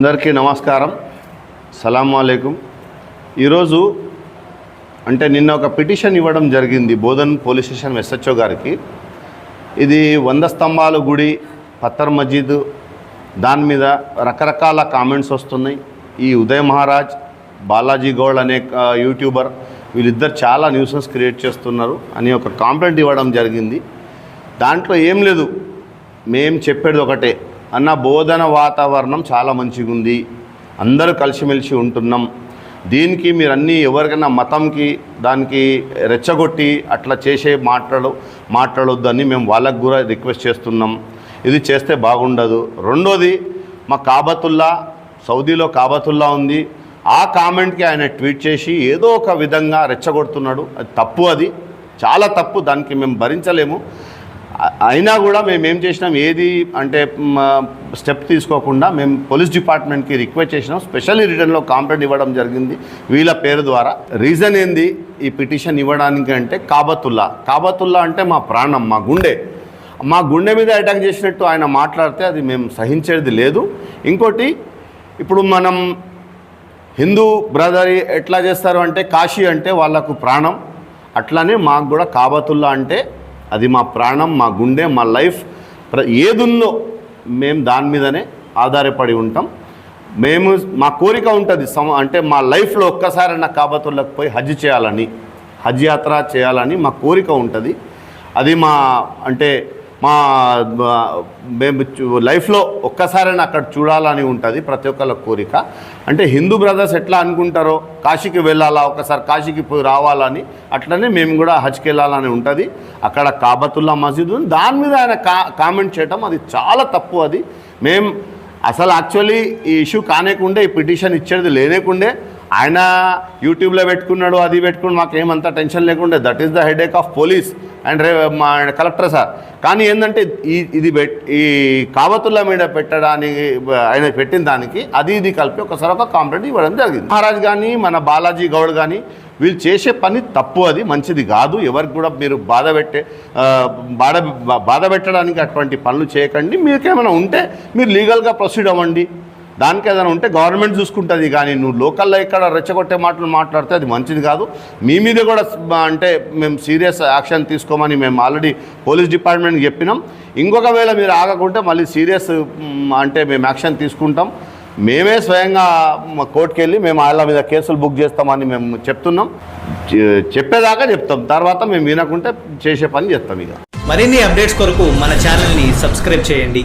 అందరికీ నమస్కారం, సలాం అలైకుం. ఈరోజు అంటే నిన్న ఒక పిటిషన్ ఇవ్వడం జరిగింది బోధన్ పోలీస్ స్టేషన్ ఎస్హెచ్ఓ గారికి. ఇది 100 స్తంభాల గుడి పత్తర్ మస్జిద్, దాని మీద రకరకాల కామెంట్స్ వస్తున్నాయి. ఈ ఉదయ్ మహారాజ్, బాలాజీ గౌడ్ అనే యూట్యూబర్, వీళ్ళిద్దరు చాలా న్యూసెన్స్ క్రియేట్ చేస్తున్నారు అని ఒక కాంప్లైంట్ ఇవ్వడం జరిగింది. దాంట్లో ఏం లేదు, మేం చెప్పేది ఒకటే, అన్న బోధన వాతావరణం చాలా మంచిగా ఉంది, అందరూ కలిసిమెలిసి ఉంటున్నాం. దీనికి మీరు అన్నీ ఎవరికైనా మతంకి దానికి రెచ్చగొట్టి అట్లా చేసే మాట్లాడొద్దని మేము వాళ్ళకు కూడా రిక్వెస్ట్ చేస్తున్నాం. ఇది చేస్తే బాగుండదు. రెండోది, మా కాబతుల్లా సౌదీలో కాబతుల్లా ఉంది, ఆ కామెంట్కి ఆయన ట్వీట్ చేసి ఏదో ఒక విధంగా రెచ్చగొడుతున్నాడు. అది తప్పు, అది చాలా తప్పు, దానికి మేము భరించలేము. అయినా కూడా మేము ఏం చేసినాం, ఏది అంటే స్టెప్ తీసుకోకుండా మేము పోలీస్ డిపార్ట్మెంట్కి రిక్వెస్ట్ చేసినాం. స్పెషల్లీ రిటర్న్లో కాంప్లైంట్ ఇవ్వడం జరిగింది వీళ్ళ పేరు ద్వారా. రీజన్ ఏంది ఈ పిటిషన్ ఇవ్వడానికి అంటే, కాబతుల్లా అంటే మా ప్రాణం, మా గుండె మీద అటాక్ చేసినట్టు ఆయన మాట్లాడితే అది మేము సహించేది లేదు. ఇంకోటి, ఇప్పుడు మనం హిందూ బ్రదర్ ఎట్లా చేస్తారు అంటే, కాశీ అంటే వాళ్ళకు ప్రాణం, అట్లానే మాకు కూడా కాబతుల్లా అంటే అది మా ప్రాణం, మా గుండె, మా లైఫ్, ఏదుందో మేము దాని మీదనే ఆధారపడి ఉంటాం. మా కోరిక ఉంటుంది అంటే మా లైఫ్లో ఒక్కసారైనా కాబతుల్లాకు పోయి హజ్ యాత్ర చేయాలని మా కోరిక ఉంటుంది. అది మేము లైఫ్లో ఒక్కసారైనా అక్కడ చూడాలని ఉంటుంది ప్రతి ఒక్కళ్ళ కోరిక. అంటే హిందూ బ్రదర్స్ ఎట్లా అనుకుంటారో కాశీకి వెళ్ళాలా, ఒకసారి కాశీకి పోయి రావాలని, అట్లనే మేము కూడా హజ్కి వెళ్ళాలని ఉంటుంది. అక్కడ కాబతుల్లా మసీద్ ఉంది, దాని మీద ఆయన కామెంట్ చేయటం అది చాలా తప్పు. అది మేము అసలు యాక్చువల్లీ ఈ ఇష్యూ కానేకుండే, ఈ పిటిషన్ ఇచ్చేది లేనేకుండే. ఆయన యూట్యూబ్లో పెట్టుకున్నాడు, అది పెట్టుకుని మాకేమంతా టెన్షన్ లేకుండే. That is the headache of police and మా కలెక్టర్ సార్. కానీ ఏంటంటే ఈ కాబతుల్లా మీద పెట్టడానికి ఆయన పెట్టిన దానికి ఇది కలిపి ఒకసారి ఒక కాంప్లైంట్ ఇవ్వడం జరిగింది. మహారాజ్ కానీ మన బాలాజీ గౌడ్ కానీ వీళ్ళు చేసే పని తప్పు, అది మంచిది కాదు. ఎవరికి కూడా మీరు బాధ పెట్టడానికి అటువంటి పనులు చేయకండి. మీకేమైనా ఉంటే మీరు లీగల్గా ప్రొసీడ్ అవ్వండి. దానికి ఏదైనా ఉంటే గవర్నమెంట్ చూసుకుంటుంది. కానీ నువ్వు లోకల్లో ఇక్కడ రెచ్చగొట్టే మాటలు మాట్లాడితే అది మంచిది కాదు. మీ మీద కూడా అంటే మేము సీరియస్ యాక్షన్ తీసుకోమని మేము ఆల్రెడీ పోలీస్ డిపార్ట్మెంట్కి చెప్పినాం. ఇంకొక వేళ మీరు ఆగకుంటే మళ్ళీ సీరియస్ అంటే మేము యాక్షన్ తీసుకుంటాం. మేమే స్వయంగా కోర్టుకు వెళ్ళి మేము వాళ్ళ మీద కేసులు బుక్ చేస్తామని మేము చెప్తున్నాం. చెప్పేదాకా చెప్తాం, తర్వాత మేము వినకుంటే చేసే పని చేస్తాం. ఇక మరిన్ని అప్డేట్స్ కొరకు మన ఛానల్ని సబ్స్క్రైబ్ చేయండి.